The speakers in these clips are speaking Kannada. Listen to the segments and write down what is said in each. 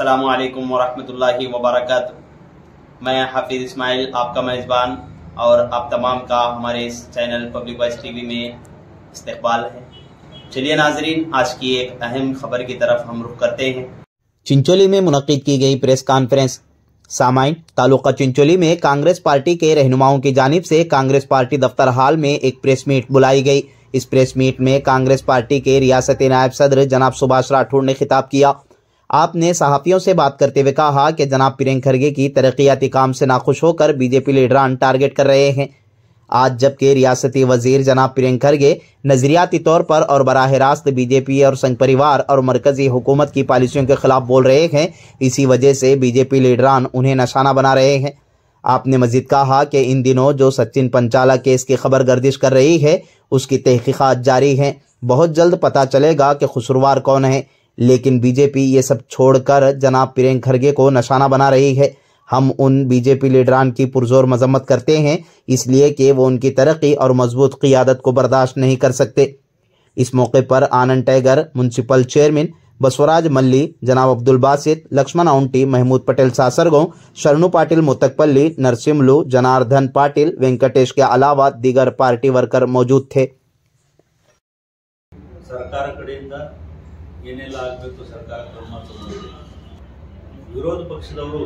अस्सलामु अलैकुम वरहमतुल्लाहि वबरकातुहू। मैं हाफिज इस्माइल आपका मेज़बान और आप तमाम का हमारे इस चैनल पब्लिक वॉइस टीवी में इस्तकबाल है। चलिए नाजरीन, आज की एक अहम खबर की तरफ हम रुख करते हैं। चिंचोली में मुनक्किद की गई प्रेस कॉन्फ्रेंस। सामाइन तालुका चिंचोली में कांग्रेस पार्टी के रहनुमाओं की जानिब से कांग्रेस पार्टी दफ्तर हाल में एक प्रेस मीट बुलाई गई। इस प्रेस मीट में कांग्रेस पार्टी के रियासती नायब सदर जनाब सुभाष राठौड़ ने खिताब किया। आपने सहाफ़ियों से बात करते हुए कहा कि जनाब प्रियंक खरगे की तरक्याती काम से नाखुश होकर बीजेपी लीडरान टारगेट कर रहे हैं। आज जबकि रियासती वजीर जनाब प्रियंक खरगे नजरियाती तौर पर और बराह रास्त बीजेपी और संघ परिवार और मरकजी हुकूमत की पॉलिसियों के खिलाफ बोल रहे हैं, इसी वजह से बीजेपी लीडरान उन्हें निशाना बना रहे हैं। आपने मजीद कहा कि इन दिनों जो सचिन पंचाला केस की खबर गर्दिश कर रही है उसकी तहकीकात जारी हैं। बहुत जल्द पता चलेगा कि कसूरवार कौन है, लेकिन बीजेपी ये सब छोड़कर जनाब प्रियंक खरगे को निशाना बना रही है। हम उन बीजेपी लीडरान की पुरजोर मजम्मत करते हैं, इसलिए कि वो उनकी तरक्की और मजबूत क़ियादत को बर्दाश्त नहीं कर सकते। इस मौके पर आनंद टाइगर म्यूनसिपल चेयरमैन बसवराज मल्ली, जनाब अब्दुल बासित, लक्ष्मण आउंटी, महमूद पटेल सासरगांव, शरणु पाटिल मुतकपल्ली, नरसिम्हलू, जनार्दन पाटिल, वेंकटेश के अलावा दीगर पार्टी वर्कर मौजूद थे। सरकार कಡೆಯಿಂದ ಏನೆಲ್ಲ ಆಗಬೇಕು ಸರ್ಕಾರ ಕ್ರಮ ತಗೊಂಡಿದೆ। ವಿರೋಧ ಪಕ್ಷದವರು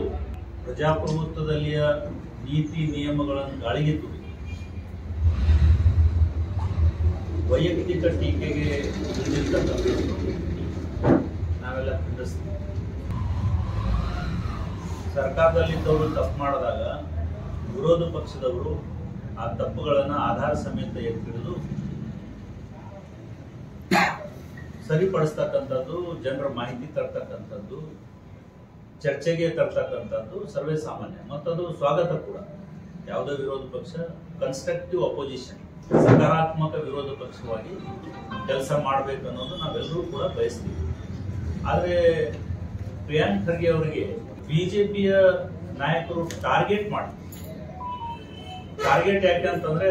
ಪ್ರಜಾಪ್ರಭುತ್ವದಲ್ಲಿಯ ನೀತಿ ನಿಯಮಗಳನ್ನು ಗಾಳಿಗೆ ತೂರಿ ವೈಯಕ್ತಿಕ ಟೀಕೆಗೆ ನಾವೆಲ್ಲ ಖಂಡಿಸ್ತೀವಿ। ಸರ್ಕಾರದಲ್ಲಿದ್ದವರು ತಪ್ಪು ಮಾಡಿದಾಗ ವಿರೋಧ ಪಕ್ಷದವರು ಆ ತಪ್ಪುಗಳನ್ನು ಆಧಾರ ಸಮೇತ ಎತ್ತಿಡಿದು ಸರಿಪಡಿಸ್ತಕ್ಕಂಥದ್ದು, ಜನರ ಮಾಹಿತಿ ತರ್ತಕ್ಕಂಥದ್ದು, ಚರ್ಚೆಗೆ ತರ್ತಕ್ಕಂಥದ್ದು ಸರ್ವೇ ಸಾಮಾನ್ಯ ಮತ್ತು ಅದು ಸ್ವಾಗತ ಕೂಡ। ಯಾವುದೇ ವಿರೋಧ ಪಕ್ಷ ಕನ್ಸ್ಟ್ರಕ್ಟಿವ್ ಅಪೋಸಿಷನ್, ಸಕಾರಾತ್ಮಕ ವಿರೋಧ ಪಕ್ಷವಾಗಿ ಕೆಲಸ ಮಾಡಬೇಕು ಅನ್ನೋದು ನಾವೆಲ್ಲರೂ ಕೂಡ ಬಯಸ್ತೀವಿ। ಆದರೆ ಪ್ರಿಯಾಂಕ್ ಖರ್ಗೆ ಅವರಿಗೆ ಬಿಜೆಪಿಯ ನಾಯಕರು ಟಾರ್ಗೆಟ್ ಯಾಕೆ ಅಂತಂದ್ರೆ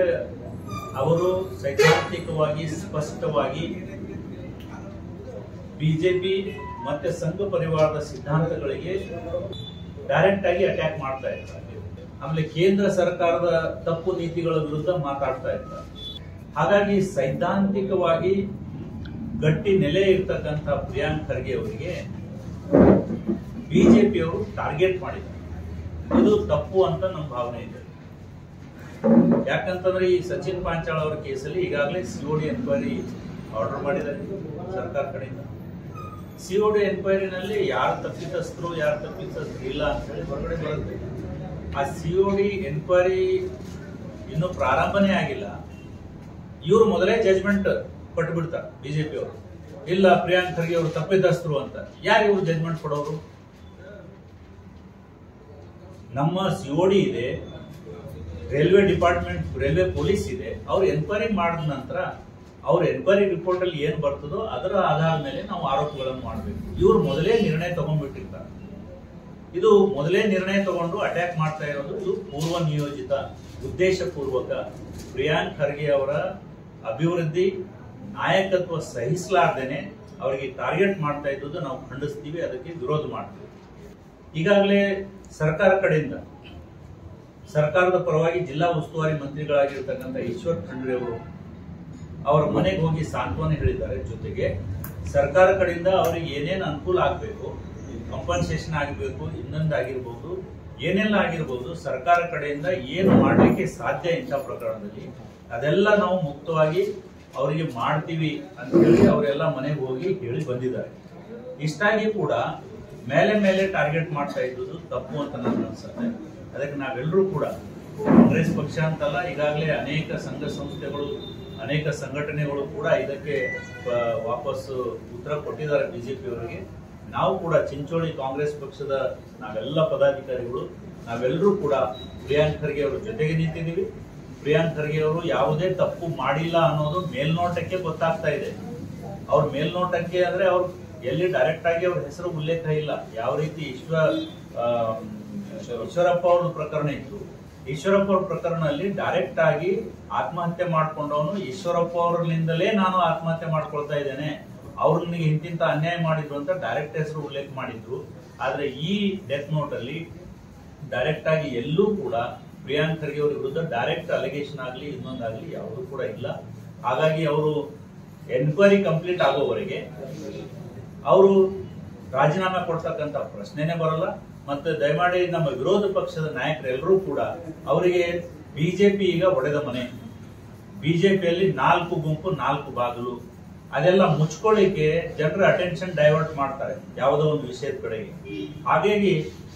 ಅವರು ಸೈದ್ಧಾಂತಿಕವಾಗಿ ಸ್ಪಷ್ಟವಾಗಿ ಬಿಜೆಪಿ ಮತ್ತೆ ಸಂಘ ಪರಿವಾರದ ಸಿದ್ಧಾಂತಗಳಿಗೆ ಡೈರೆಕ್ಟ್ ಆಗಿ ಅಟ್ಯಾಕ್ ಮಾಡ್ತಾ ಇದ್ದಾರೆ। ಆಮೇಲೆ ಕೇಂದ್ರ ಸರ್ಕಾರದ ತಪ್ಪು ನೀತಿಗಳ ವಿರುದ್ಧ ಮಾತಾಡ್ತಾ ಇದ್ದಾರೆ। ಹಾಗಾಗಿ ಸೈದ್ಧಾಂತಿಕವಾಗಿ ಗಟ್ಟಿ ನೆಲೆ ಇರ್ತಕ್ಕಂಥ ಪ್ರಿಯಾಂಕ್ ಖರ್ಗೆ ಅವರಿಗೆ ಬಿಜೆಪಿಯವರು ಟಾರ್ಗೆಟ್ ಮಾಡಿದ್ದಾರೆ। ಇದು ತಪ್ಪು ಅಂತ ನಮ್ಮ ಭಾವನೆ ಇದೆ। ಯಾಕಂತಂದ್ರೆ ಈ ಸಚಿನ್ ಪಾಂಚಾಳ ಅವರ ಕೇಸಲ್ಲಿ ಈಗಾಗಲೇ ಸಿಒಡಿ ಎನ್ಕ್ವೈರಿ ಆರ್ಡರ್ ಮಾಡಿದ್ದಾರೆ ಸರ್ಕಾರ ಕಡೆಯಿಂದ। ಸಿಒಡಿ ಎನ್ಕ್ವೈರಿನಲ್ಲಿ ಯಾರು ತಪ್ಪಿತಸ್ಥರು ಇಲ್ಲ ಅಂತ ಹೇಳಿ ಹೊರಗಡೆ ಬರುತ್ತೆ। ಆ ಸಿಒಡಿ ಎನ್ಕ್ವೈರಿ ಇನ್ನು ಪ್ರಾರಂಭನೇ ಆಗಿಲ್ಲ, ಇವರು ಮೊದಲೇ ಜಜ್ಮೆಂಟ್ ಕೊಟ್ಟು ಬಿಡ್ತಾರೆ ಬಿಜೆಪಿ ಅವರು, ಇಲ್ಲ ಪ್ರಿಯಾಂಕ್ ಖರ್ಗೆ ಅವರು ತಪ್ಪಿತಸ್ಥರು ಅಂತ। ಯಾರು ಇವರು ಜಜ್ಮೆಂಟ್ ಕೊಡೋರು? ನಮ್ಮ ಸಿಒಡಿ ಇದೆ, ರೈಲ್ವೆ ಡಿಪಾರ್ಟ್ಮೆಂಟ್, ರೈಲ್ವೆ ಪೊಲೀಸ್ ಇದೆ, ಅವ್ರು ಎನ್ಕ್ವೈರಿ ಮಾಡಿದ ನಂತರ ಅವ್ರ ಎನ್ಕ್ವೈರಿ ರಿಪೋರ್ಟ್ ಅಲ್ಲಿ ಏನ್ ಬರ್ತದೋ ಅದರ ಆಧಾರದ ಮೇಲೆ ನಾವು ಆರೋಪಗಳನ್ನು ಮಾಡಬೇಕು। ಇವರು ಮೊದಲೇ ನಿರ್ಣಯ ತಗೊಂಡ್ಬಿಟ್ಟಿರ್ತಾರೆ। ಇದು ಮೊದಲೇ ನಿರ್ಣಯ ತಗೊಂಡು ಅಟ್ಯಾಕ್ ಮಾಡ್ತಾ ಇರೋದು ಇದು ಪೂರ್ವ ನಿಯೋಜಿತ, ಉದ್ದೇಶಪೂರ್ವಕ ಪ್ರಿಯಾಂಕ್ ಖರ್ಗೆ ಅವರ ಅಭಿವೃದ್ಧಿ ನಾಯಕತ್ವ ಸಹಿಸಲಾರ್ದೇನೆ ಅವರಿಗೆ ಟಾರ್ಗೆಟ್ ಮಾಡ್ತಾ ಇದ್ದು ನಾವು ಖಂಡಿಸ್ತೀವಿ, ಅದಕ್ಕೆ ವಿರೋಧ ಮಾಡ್ತೀವಿ। ಈಗಾಗಲೇ ಸರ್ಕಾರ ಕಡೆಯಿಂದ ಸರ್ಕಾರದ ಪರವಾಗಿ ಜಿಲ್ಲಾ ಉಸ್ತುವಾರಿ ಮಂತ್ರಿಗಳಾಗಿರ್ತಕ್ಕಂಥ ಈಶ್ವರ್ ಖಂಡ್ರೆ ಅವರು ಅವರ ಮನೆಗೆ ಹೋಗಿ ಸಾಂತ್ವನ ಹೇಳಿದ್ದಾರೆ। ಜೊತೆಗೆ ಸರ್ಕಾರ ಕಡೆಯಿಂದ ಅವರಿಗೆ ಏನೇನು ಅನುಕೂಲ ಆಗಬೇಕು, ಕಂಪನ್ಸೇಷನ್ ಆಗಬೇಕು, ಇನ್ನೊಂದಾಗಿರ್ಬೋದು, ಏನೆಲ್ಲ ಆಗಿರ್ಬೋದು, ಸರ್ಕಾರ ಕಡೆಯಿಂದ ಏನು ಮಾಡಲಿಕ್ಕೆ ಸಾಧ್ಯ ಇಂಥ ಪ್ರಕರಣದಲ್ಲಿ ಅದೆಲ್ಲ ನಾವು ಮುಕ್ತವಾಗಿ ಅವರಿಗೆ ಮಾಡ್ತೀವಿ ಅಂತ ಹೇಳಿ ಅವರೆಲ್ಲ ಮನೆಗೆ ಹೋಗಿ ಹೇಳಿ ಬಂದಿದ್ದಾರೆ। ಇಷ್ಟಾಗಿ ಕೂಡ ಮೇಲೆ ಟಾರ್ಗೆಟ್ ಮಾಡ್ತಾ ಇದ್ದುದು ತಪ್ಪು ಅಂತ ನನಗೆ ಅನ್ಸುತ್ತೆ। ಅದಕ್ಕೆ ನಾವೆಲ್ಲರೂ ಕೂಡ ಕಾಂಗ್ರೆಸ್ ಪಕ್ಷ ಅಂತಲ್ಲ, ಈಗಾಗಲೇ ಅನೇಕ ಸಂಘ ಸಂಸ್ಥೆಗಳು, ಅನೇಕ ಸಂಘಟನೆಗಳು ಕೂಡ ಇದಕ್ಕೆ ವಾಪಸ್ ಉತ್ತರ ಕೊಟ್ಟಿದ್ದಾರೆ ಬಿಜೆಪಿ ಅವರಿಗೆ। ನಾವು ಕೂಡ ಚಿಂಚೋಳಿ ಕಾಂಗ್ರೆಸ್ ಪಕ್ಷದ ನಾವೆಲ್ಲ ಪದಾಧಿಕಾರಿಗಳು ನಾವೆಲ್ಲರೂ ಕೂಡ ಪ್ರಿಯಾಂಕ್ ಖರ್ಗೆ ಅವರ ಜೊತೆಗೆ ನಿಂತಿದ್ದೀವಿ। ಪ್ರಿಯಾಂಕ್ ಖರ್ಗೆ ಅವರು ಯಾವುದೇ ತಪ್ಪು ಮಾಡಿಲ್ಲ ಅನ್ನೋದು ಮೇಲ್ನೋಟಕ್ಕೆ ಗೊತ್ತಾಗ್ತಾ ಇದೆ। ಅವ್ರ ಮೇಲ್ನೋಟಕ್ಕೆ ಅಂದ್ರೆ ಅವ್ರು ಎಲ್ಲಿ ಡೈರೆಕ್ಟ್ ಆಗಿ ಅವ್ರ ಹೆಸರು ಉಲ್ಲೇಖ ಇಲ್ಲ। ಯಾವ ರೀತಿ ಈಶ್ವರಪ್ಪ ಅವ್ರ ಪ್ರಕರಣ ಇತ್ತು, ಈಶ್ವರಪ್ಪ ಅವ್ರ ಪ್ರಕರಣದಲ್ಲಿ ಡೈರೆಕ್ಟ್ ಆಗಿ ಆತ್ಮಹತ್ಯೆ ಮಾಡ್ಕೊಂಡವನು ಈಶ್ವರಪ್ಪ ಅವರಿಂದಲೇ ನಾನು ಆತ್ಮಹತ್ಯೆ ಮಾಡ್ಕೊಳ್ತಾ ಇದ್ದೇನೆ, ಅವ್ರು ನನಗೆ ಇಂತಿಂತ ಅನ್ಯಾಯ ಮಾಡಿದ್ರು ಅಂತ ಡೈರೆಕ್ಟ್ ಹೆಸರು ಉಲ್ಲೇಖ ಮಾಡಿದ್ರು। ಆದ್ರೆ ಈ ಡೆತ್ ನೋಟ್ ಅಲ್ಲಿ ಡೈರೆಕ್ಟ್ ಆಗಿ ಎಲ್ಲೂ ಕೂಡ ಪ್ರಿಯಾಂಕ್ ಖರ್ಗೆ ಅವರ ವಿರುದ್ಧ ಡೈರೆಕ್ಟ್ ಅಲಿಗೇಷನ್ ಆಗಲಿ ಇನ್ನೊಂದಾಗ್ಲಿ ಯಾವುದೂ ಕೂಡ ಇಲ್ಲ. ಹಾಗಾಗಿ ಅವರು ಎನ್ಕ್ವೈರಿ ಕಂಪ್ಲೀಟ್ ಆಗೋವರೆಗೆ ಅವರು ರಾಜೀನಾಮೆ ಕೊಡ್ತಕ್ಕಂತ ಪ್ರಶ್ನೆನೇ ಬರಲ್ಲ. ಮತ್ತೆ ದಯಮಾಡಿ ನಮ್ಮ ವಿರೋಧ ಪಕ್ಷದ ನಾಯಕರೆಲ್ಲರೂ ಕೂಡ ಅವರಿಗೆ ಬಿಜೆಪಿ ಈಗ ಒಡೆದ ಮನೆ, ಬಿಜೆಪಿಯಲ್ಲಿ 4 ಗುಂಪು 4 ಬಾಗಿಲು, ಅದೆಲ್ಲ ಮುಚ್ಕೊಳ್ಳಿಕ್ಕೆ ಜನರ ಅಟೆನ್ಷನ್ ಡೈವರ್ಟ್ ಮಾಡ್ತಾರೆ ಯಾವುದೋ ಒಂದು ವಿಷಯದ ಕಡೆಗೆ. ಹಾಗಾಗಿ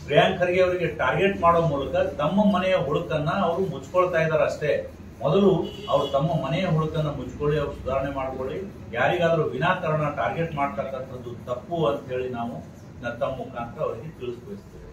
ಪ್ರಿಯಾಂಕ್ ಖರ್ಗೆ ಅವರಿಗೆ ಟಾರ್ಗೆಟ್ ಮಾಡೋ ಮೂಲಕ ತಮ್ಮ ಮನೆಯ ಹುಡುಕನ್ನ ಅವರು ಮುಚ್ಕೊಳ್ತಾ ಇದ್ದಾರೆ ಅಷ್ಟೇ. ಮೊದಲು ಅವರು ತಮ್ಮ ಮನೆಯ ಹುಡುಕನ್ನ ಮುಚ್ಕೊಳ್ಳಿ, ಅವ್ರು ಸುಧಾರಣೆ ಮಾಡ್ಕೊಳ್ಳಿ. ಯಾರಿಗಾದ್ರೂ ವಿನಾಕಾರಣ ಟಾರ್ಗೆಟ್ ಮಾಡ್ತಕ್ಕಂಥದ್ದು ತಪ್ಪು ಅಂತ ಹೇಳಿ ನಾವು ತಮ್ಮ ಮುಖಾಂತರ ಅವರಿಗೆ ತಿಳಿಸ್ಬಯಸ್ತೇವೆ.